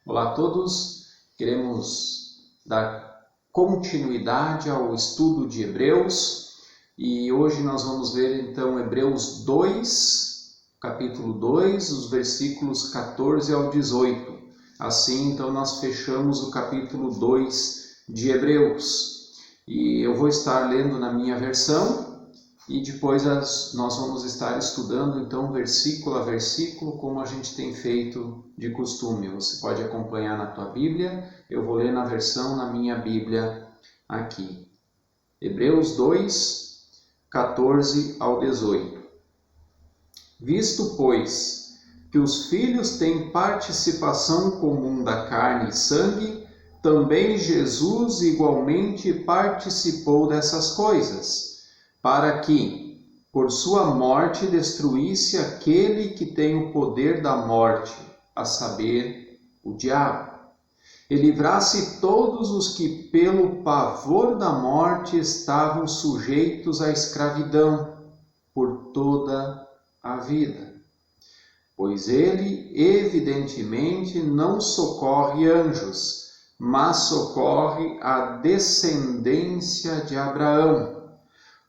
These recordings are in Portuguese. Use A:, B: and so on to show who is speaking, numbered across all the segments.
A: Olá a todos, queremos dar continuidade ao estudo de Hebreus e hoje nós vamos ver então Hebreus 2, capítulo 2, os versículos 14 ao 18. Assim então nós fechamos o capítulo 2 de Hebreus e eu vou estar lendo na minha versão e depois nós vamos estar estudando então versículo a versículo, como a gente tem feito de costume. Você pode acompanhar na tua Bíblia, eu vou ler na versão na minha Bíblia aqui. Hebreus 2, 14 ao 18. Visto, pois, que os filhos têm participação comum da carne e sangue, também Jesus igualmente participou dessas coisas, para que, por sua morte, destruísse aquele que tem o poder da morte, a saber, o diabo, e livrasse todos os que, pelo pavor da morte, estavam sujeitos à escravidão por toda a vida. Pois ele, evidentemente, não socorre anjos, mas socorre a descendência de Abraão.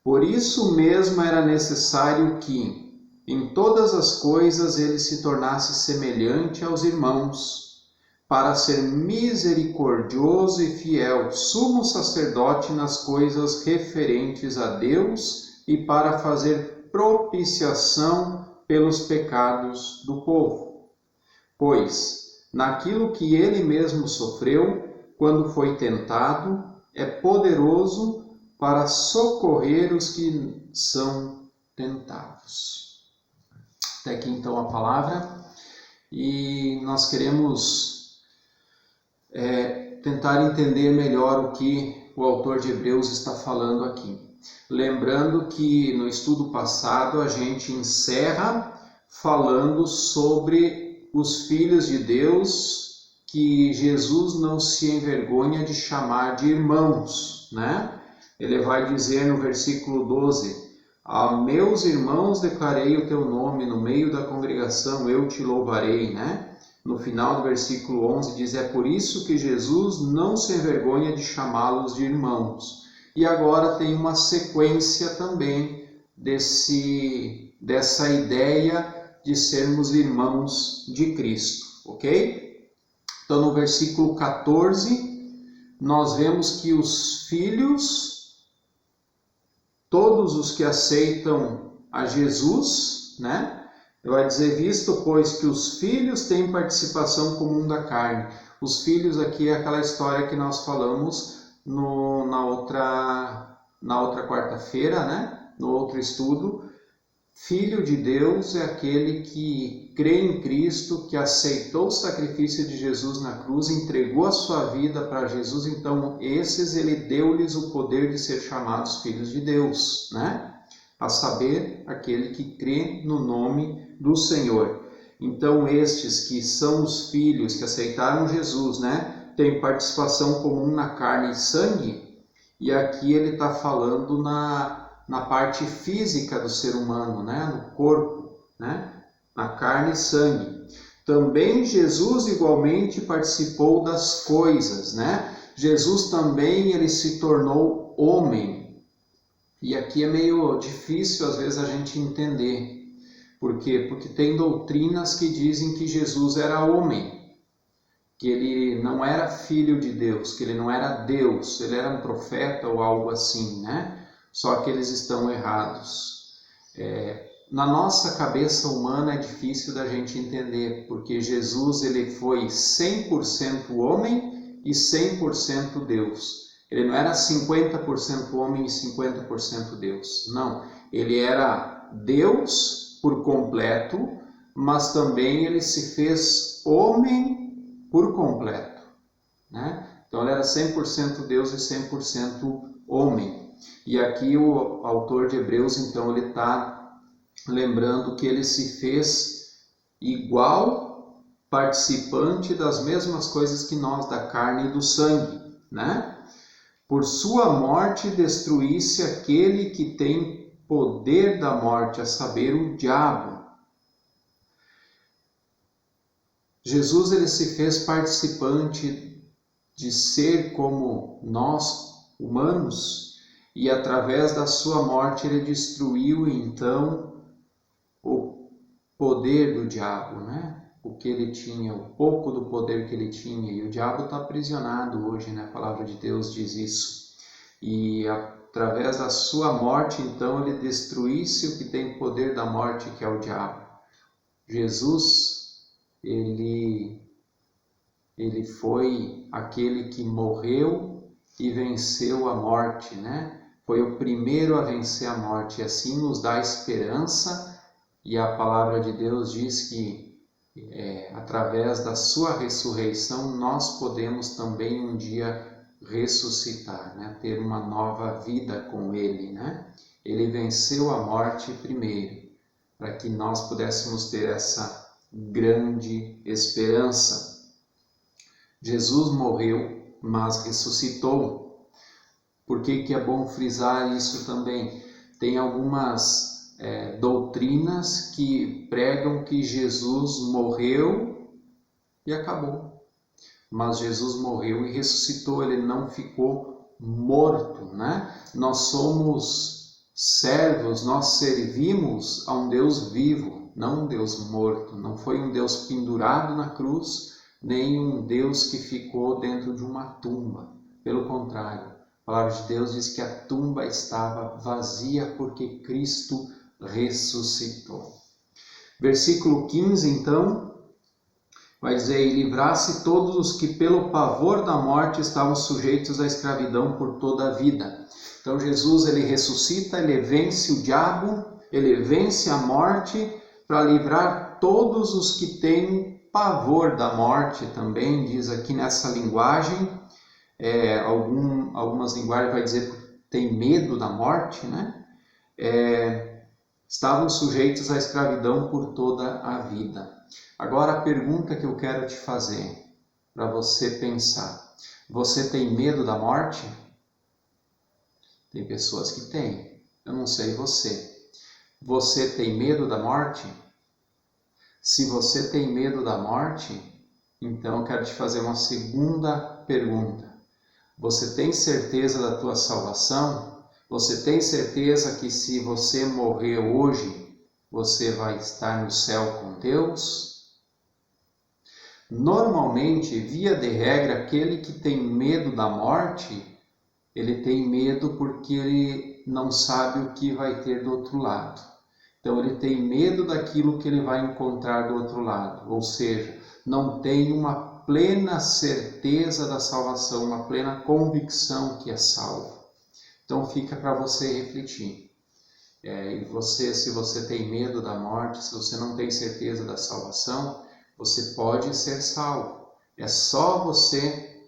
A: Por isso mesmo era necessário que, em todas as coisas, ele se tornasse semelhante aos irmãos, para ser misericordioso e fiel, sumo sacerdote nas coisas referentes a Deus e para fazer propiciação pelos pecados do povo. Pois, naquilo que ele mesmo sofreu, quando foi tentado, é poderoso para socorrer os que são tentados. Até aqui então a palavra, e nós queremos tentar entender melhor o que o autor de Hebreus está falando aqui. Lembrando que no estudo passado a gente encerra falando sobre os filhos de Deus que Jesus não se envergonha de chamar de irmãos, né? Ele vai dizer no versículo 12, a meus irmãos declarei o teu nome, no meio da congregação eu te louvarei, né? No final do versículo 11 diz, é por isso que Jesus não se envergonha de chamá-los de irmãos. E agora tem uma sequência também dessa ideia de sermos irmãos de Cristo, ok? Então no versículo 14, nós vemos que os filhos, todos os que aceitam a Jesus, né? Vai dizer, visto, pois, que os filhos têm participação comum da carne. Os filhos aqui é aquela história que nós falamos na outra quarta-feira, né? No outro estudo. Filho de Deus é aquele que crê em Cristo, que aceitou o sacrifício de Jesus na cruz, entregou a sua vida para Jesus, então esses ele deu-lhes o poder de ser chamados filhos de Deus, né? A saber, aquele que crê no nome do Senhor. Então estes que são os filhos que aceitaram Jesus, né? Têm participação comum na carne e sangue, e aqui ele está falando na parte física do ser humano, né? No corpo, né? Na carne e sangue. Também Jesus igualmente participou das coisas, né? Jesus também ele se tornou homem. E aqui é meio difícil às vezes a gente entender. Por quê? Porque tem doutrinas que dizem que Jesus era homem, que ele não era filho de Deus, que ele não era Deus, ele era um profeta ou algo assim, né? Só que eles estão errados. Na nossa cabeça humana é difícil da gente entender, porque Jesus ele foi 100% homem e 100% Deus. Ele não era 50% homem e 50% Deus. Não, ele era Deus por completo, mas também ele se fez homem por completo, né? Então ele era 100% Deus e 100% homem. E aqui o autor de Hebreus, então, ele está lembrando que ele se fez igual, participante das mesmas coisas que nós, da carne e do sangue, né? Por sua morte destruísse aquele que tem poder da morte, a saber, o diabo. Jesus ele se fez participante de ser como nós, humanos, e através da sua morte ele destruiu então o poder do diabo, né? O que ele tinha, o pouco do poder que ele tinha, e o diabo está aprisionado hoje, né? A palavra de Deus diz isso. E através da sua morte, então, ele destruísse o que tem poder da morte, que é o diabo. Jesus, ele foi aquele que morreu e venceu a morte, né? Foi o primeiro a vencer a morte, e assim nos dá esperança, e a palavra de Deus diz que através da sua ressurreição nós podemos também um dia ressuscitar, né? Ter uma nova vida com ele, né? Ele venceu a morte primeiro, para que nós pudéssemos ter essa grande esperança. Jesus morreu, mas ressuscitou. Por que é bom frisar isso também? Tem algumas doutrinas que pregam que Jesus morreu e acabou. Mas Jesus morreu e ressuscitou, ele não ficou morto, né? Nós somos servos, nós servimos a um Deus vivo, não um Deus morto. Não foi um Deus pendurado na cruz, nem um Deus que ficou dentro de uma tumba. Pelo contrário, a palavra de Deus diz que a tumba estava vazia porque Cristo ressuscitou. Versículo 15, então, vai dizer: e livrasse todos os que pelo pavor da morte estavam sujeitos à escravidão por toda a vida. Então Jesus, ele ressuscita, ele vence o diabo, ele vence a morte para livrar todos os que têm pavor da morte, também diz aqui nessa linguagem. Algumas linguagens vai dizer tem medo da morte, né? Estavam sujeitos à escravidão por toda a vida. Agora a pergunta que eu quero te fazer, para você pensar: você tem medo da morte? Tem pessoas que têm, eu não sei você. Você tem medo da morte? Se você tem medo da morte, então eu quero te fazer uma segunda pergunta. Você tem certeza da tua salvação? Você tem certeza que se você morrer hoje, você vai estar no céu com Deus? Normalmente, via de regra, aquele que tem medo da morte, ele tem medo porque ele não sabe o que vai ter do outro lado. Então ele tem medo daquilo que ele vai encontrar do outro lado, ou seja, não tem uma plena certeza da salvação, uma plena convicção que é salvo. Então fica para você refletir. E você, se você tem medo da morte, se você não tem certeza da salvação, você pode ser salvo. É só você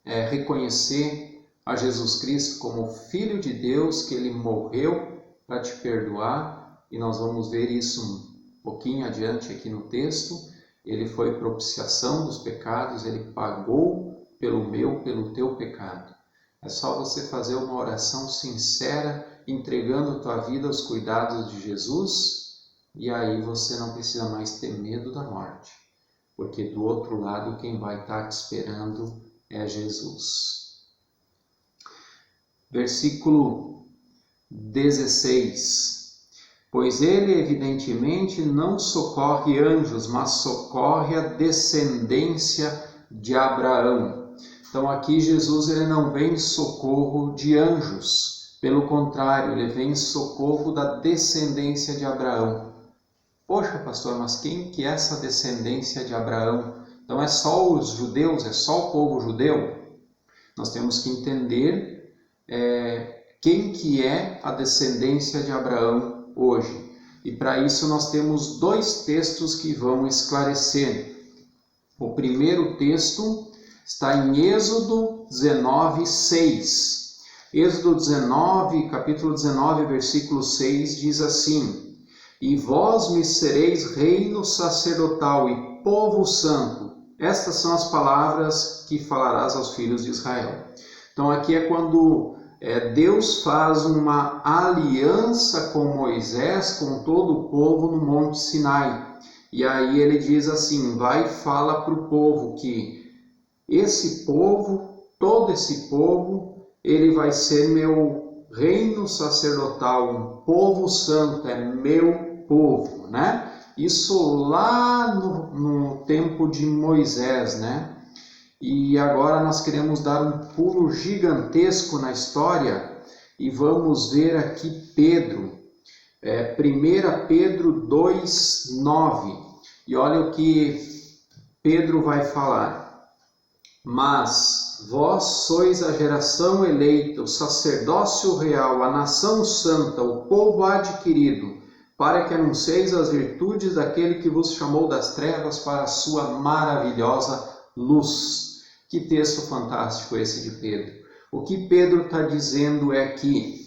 A: reconhecer a Jesus Cristo como Filho de Deus, que Ele morreu para te perdoar, e nós vamos ver isso um pouquinho adiante aqui no texto. Ele foi propiciação dos pecados, Ele pagou pelo meu, pelo teu pecado. É só você fazer uma oração sincera, entregando a tua vida aos cuidados de Jesus, e aí você não precisa mais ter medo da morte, porque do outro lado quem vai estar te esperando é Jesus. Versículo 16. Pois ele evidentemente não socorre anjos, mas socorre a descendência de Abraão. Então aqui Jesus ele não vem em socorro de anjos, pelo contrário, ele vem em socorro da descendência de Abraão. Poxa, pastor, mas quem que é essa descendência de Abraão? Então é só os judeus, é só o povo judeu? Nós temos que entender quem que é a descendência de Abraão hoje. E para isso nós temos dois textos que vão esclarecer. O primeiro texto está em Êxodo 19, 6. Êxodo 19, capítulo 19, versículo 6, diz assim: E vós me sereis reino sacerdotal e povo santo. Estas são as palavras que falarás aos filhos de Israel. Então aqui é quando Deus faz uma aliança com Moisés, com todo o povo no Monte Sinai. E aí ele diz assim, vai e fala para o povo que esse povo, todo esse povo, ele vai ser meu reino sacerdotal, um povo santo, é meu povo, né? Isso lá no tempo de Moisés, né? E agora nós queremos dar um pulo gigantesco na história e vamos ver aqui Pedro, 1 Pedro 2:9. E olha o que Pedro vai falar. Mas vós sois a geração eleita, o sacerdócio real, a nação santa, o povo adquirido, para que anuncieis as virtudes daquele que vos chamou das trevas para a sua maravilhosa luz. Que texto fantástico esse de Pedro. O que Pedro está dizendo é que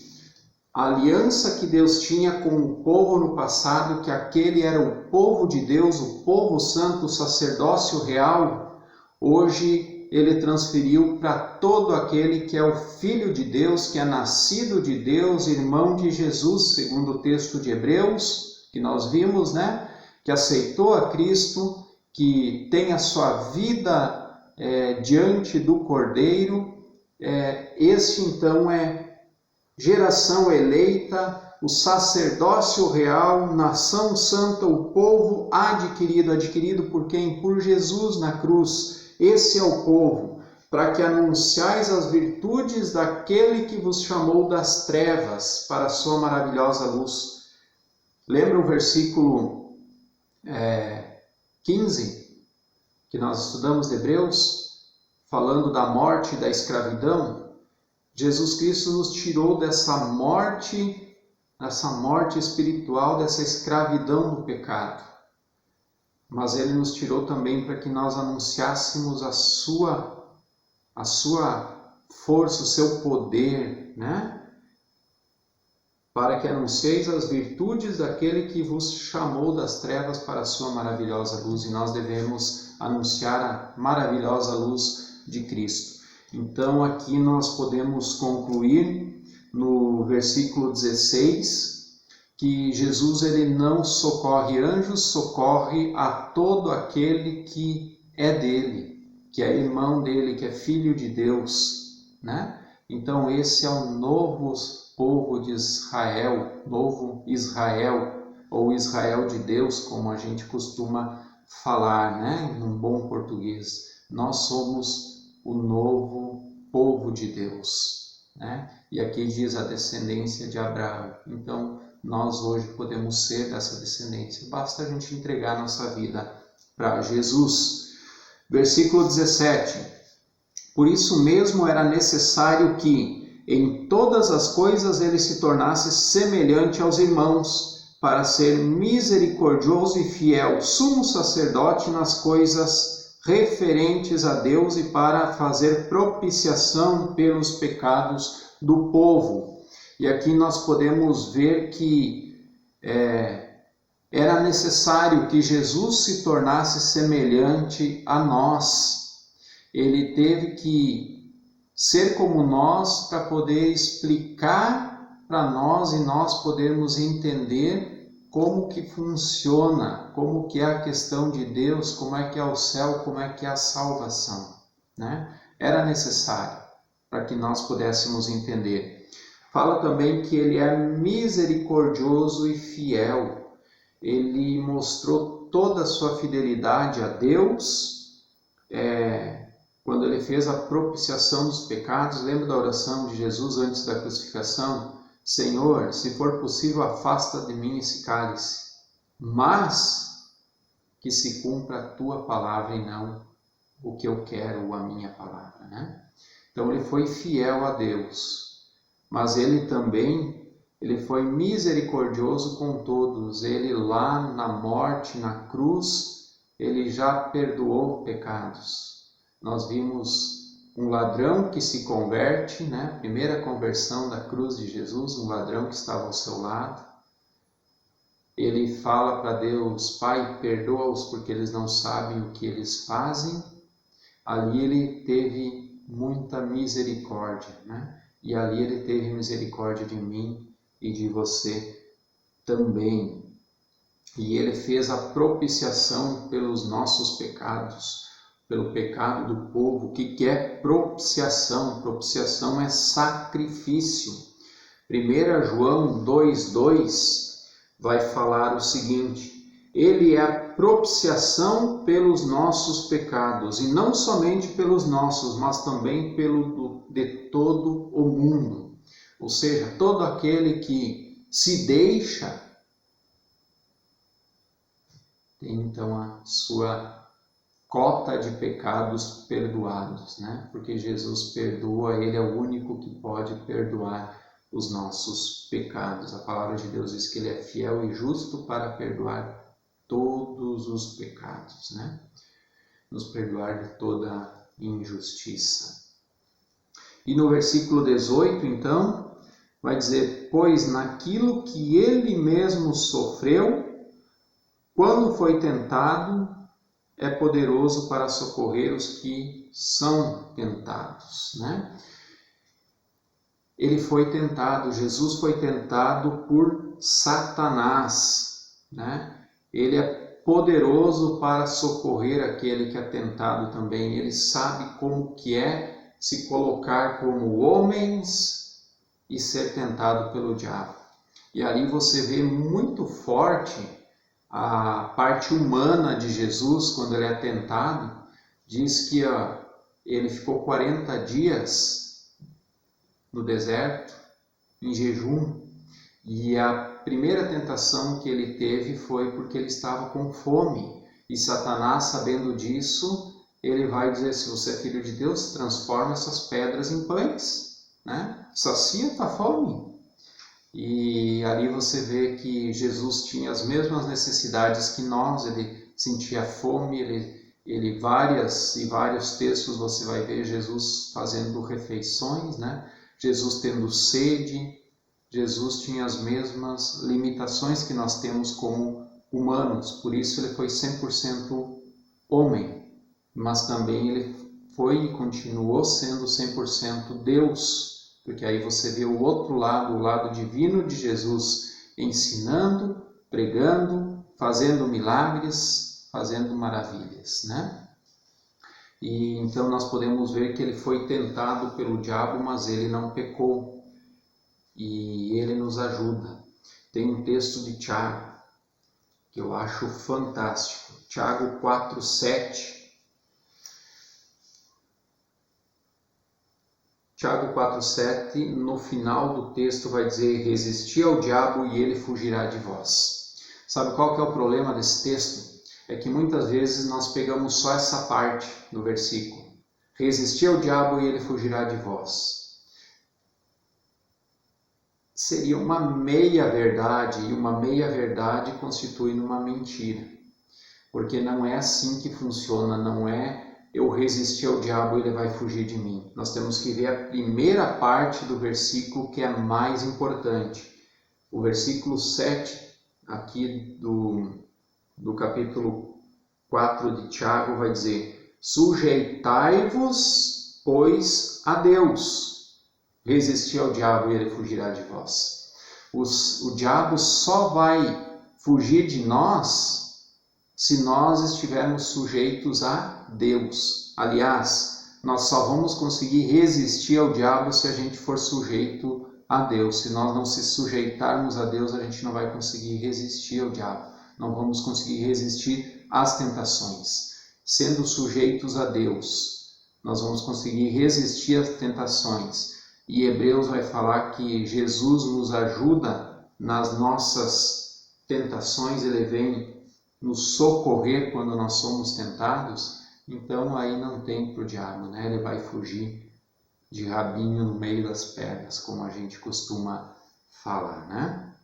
A: a aliança que Deus tinha com o povo no passado, que aquele era o povo de Deus, o povo santo, o sacerdócio real, hoje ele transferiu para todo aquele que é o Filho de Deus, que é nascido de Deus, irmão de Jesus, segundo o texto de Hebreus, que nós vimos, né? Que aceitou a Cristo, que tem a sua vida diante do Cordeiro. Este então é geração eleita, o sacerdócio real, nação santa, o povo adquirido. Adquirido por quem? Por Jesus na cruz. Esse é o povo, para que anunciais as virtudes daquele que vos chamou das trevas para a sua maravilhosa luz. Lembra o versículo 15, que nós estudamos de Hebreus, falando da morte e da escravidão? Jesus Cristo nos tirou dessa morte espiritual, dessa escravidão do pecado. Mas ele nos tirou também para que nós anunciássemos a sua força, o seu poder, né? Para que anuncieis as virtudes daquele que vos chamou das trevas para a sua maravilhosa luz. E nós devemos anunciar a maravilhosa luz de Cristo. Então aqui nós podemos concluir no versículo 16, que Jesus ele não socorre anjos, socorre a todo aquele que é dele, que é irmão dele, que é filho de Deus, né? Então esse é o novo povo de Israel, novo Israel, ou Israel de Deus, como a gente costuma falar, né? Num bom português. Nós somos o novo povo de Deus, né? E aqui diz a descendência de Abraão. Então nós hoje podemos ser dessa descendência. Basta a gente entregar nossa vida para Jesus. Versículo 17. Por isso mesmo era necessário que em todas as coisas ele se tornasse semelhante aos irmãos, para ser misericordioso e fiel, sumo sacerdote nas coisas referentes a Deus e para fazer propiciação pelos pecados do povo. E aqui nós podemos ver que era necessário que Jesus se tornasse semelhante a nós. Ele teve que ser como nós para poder explicar para nós e nós podermos entender como que funciona, como que é a questão de Deus, como é que é o céu, como é que é a salvação, né? Era necessário para que nós pudéssemos entender. Fala também que ele é misericordioso e fiel. Ele mostrou toda a sua fidelidade a Deus quando ele fez a propiciação dos pecados. Lembra da oração de Jesus antes da crucificação? Senhor, se for possível, afasta de mim esse cálice, mas que se cumpra a tua palavra e não o que eu quero ou a minha palavra, né? Então ele foi fiel a Deus. Mas ele também, ele foi misericordioso com todos. Ele lá na morte, na cruz, ele já perdoou pecados. Nós vimos um ladrão que se converte, né? Primeira conversão da cruz de Jesus, um ladrão que estava ao seu lado. Ele fala para Deus, Pai, perdoa-os porque eles não sabem o que eles fazem. Ali ele teve muita misericórdia, né? E ali ele teve misericórdia de mim e de você também. e ele fez a propiciação pelos nossos pecados, pelo pecado do povo. O que é propiciação? Propiciação é sacrifício. 1 João 2,2 vai falar o seguinte: ele é a propiciação pelos nossos pecados, e não somente pelos nossos, mas também de todo o mundo. Ou seja, todo aquele que se deixa tem então a sua cota de pecados perdoados, né? Porque Jesus perdoa, ele é o único que pode perdoar os nossos pecados. A palavra de Deus diz que ele é fiel e justo para perdoar todos os pecados, né? Nos perdoar de toda injustiça. E no versículo 18, então, vai dizer: pois naquilo que ele mesmo sofreu, quando foi tentado, é poderoso para socorrer os que são tentados, né? Ele foi tentado, Jesus foi tentado por Satanás, né? Ele é poderoso para socorrer aquele que é tentado também. Ele sabe como que é se colocar como homens e ser tentado pelo diabo. E ali você vê muito forte a parte humana de Jesus quando ele é tentado. Diz que ele ficou 40 dias no deserto, em jejum, e a primeira tentação que ele teve foi porque ele estava com fome. E Satanás, sabendo disso, ele vai dizer: se você é filho de Deus, transforma essas pedras em pães, né? Sacia tua fome. E ali você vê que Jesus tinha as mesmas necessidades que nós. Ele sentia fome, vários textos você vai ver Jesus fazendo refeições, né? Jesus tendo sede. Jesus tinha as mesmas limitações que nós temos como humanos, por isso ele foi 100% homem, mas também ele foi e continuou sendo 100% Deus, porque aí você vê o outro lado, o lado divino de Jesus, ensinando, pregando, fazendo milagres, fazendo maravilhas, né? E então nós podemos ver que ele foi tentado pelo diabo, mas ele não pecou. E ele nos ajuda. Tem um texto de Tiago que eu acho fantástico. Tiago 4,7. Tiago 4,7, no final do texto vai dizer: resisti ao diabo e ele fugirá de vós. Sabe qual que é o problema desse texto? É que muitas vezes nós pegamos só essa parte do versículo. Resisti ao diabo e ele fugirá de vós. Seria uma meia-verdade, e uma meia-verdade constitui uma mentira. Porque não é assim que funciona, não é eu resistir ao diabo e ele vai fugir de mim. Nós temos que ver a primeira parte do versículo, que é a mais importante. O versículo 7, aqui do capítulo 4 de Tiago, vai dizer: sujeitai-vos, pois, a Deus. Resistir ao diabo e ele fugirá de vós. O diabo só vai fugir de nós se nós estivermos sujeitos a Deus. Aliás, nós só vamos conseguir resistir ao diabo se a gente for sujeito a Deus. Se nós não se sujeitarmos a Deus, a gente não vai conseguir resistir ao diabo. Não vamos conseguir resistir às tentações. Sendo sujeitos a Deus, nós vamos conseguir resistir às tentações. E Hebreus vai falar que Jesus nos ajuda nas nossas tentações, ele vem nos socorrer quando nós somos tentados. Então aí não tem para o diabo, né? Ele vai fugir de rabinho no meio das pedras, como a gente costuma falar, né?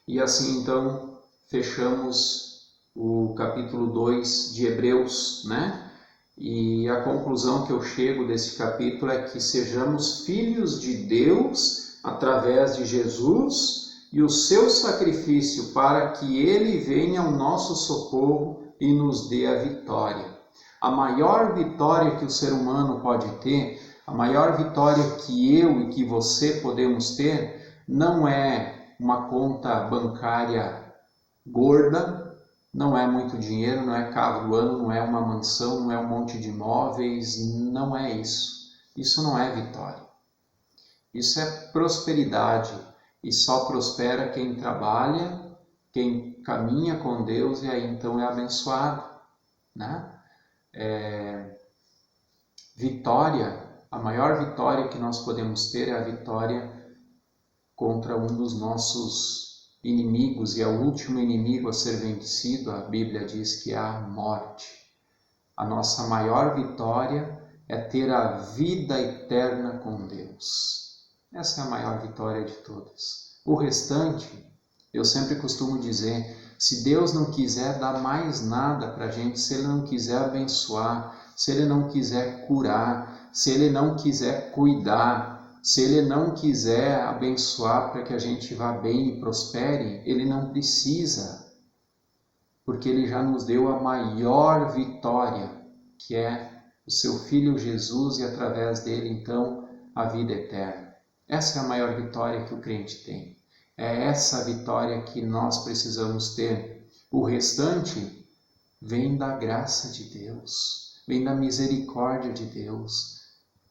A: E assim então fechamos o capítulo 2 de Hebreus, né? E a conclusão que eu chego desse capítulo é que sejamos filhos de Deus através de Jesus e o seu sacrifício, para que ele venha ao nosso socorro e nos dê a vitória. A maior vitória que o ser humano pode ter, a maior vitória que eu e que você podemos ter, não é uma conta bancária gorda, não é muito dinheiro, não é carro do ano, não é uma mansão, não é um monte de imóveis, não é isso. Isso não é vitória. Isso é prosperidade, e só prospera quem trabalha, quem caminha com Deus, e aí então é abençoado, né? Vitória, a maior vitória que nós podemos ter é a vitória contra um dos nossos inimigos, e é o último inimigo a ser vencido. A Bíblia diz que é a morte. A nossa maior vitória é ter a vida eterna com Deus. Essa é a maior vitória de todas. O restante, eu sempre costumo dizer, se Deus não quiser dar mais nada para a gente, se Ele não quiser abençoar, se Ele não quiser curar, se Ele não quiser cuidar, se Ele não quiser abençoar para que a gente vá bem e prospere, Ele não precisa, porque Ele já nos deu a maior vitória, que é o Seu Filho Jesus, e através dele, então, a vida eterna. Essa é a maior vitória que o crente tem. É essa vitória que nós precisamos ter. O restante vem da graça de Deus, vem da misericórdia de Deus.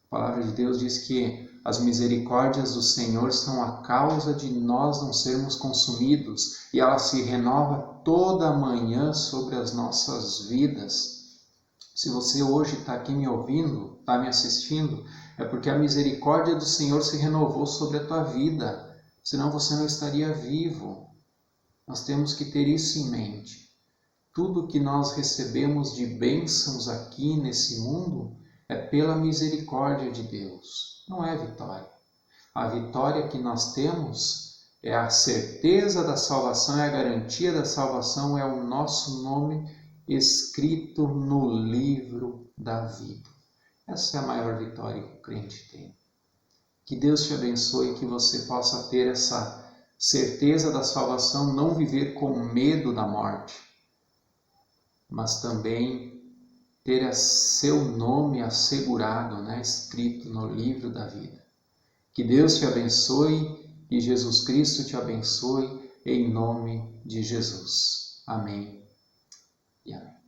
A: A palavra de Deus diz que as misericórdias do Senhor são a causa de nós não sermos consumidos, e ela se renova toda manhã sobre as nossas vidas. Se você hoje está aqui me ouvindo, está me assistindo, é porque a misericórdia do Senhor se renovou sobre a tua vida, senão você não estaria vivo. Nós temos que ter isso em mente. Tudo que nós recebemos de bênçãos aqui nesse mundo é pela misericórdia de Deus, não é vitória. A vitória que nós temos é a certeza da salvação, é a garantia da salvação, é o nosso nome escrito no livro da vida. Essa é a maior vitória que o crente tem. Que Deus te abençoe e que você possa ter essa certeza da salvação, não viver com medo da morte, mas também ter seu nome assegurado, né, escrito no livro da vida. Que Deus te abençoe e Jesus Cristo te abençoe, em nome de Jesus. Amém e amém.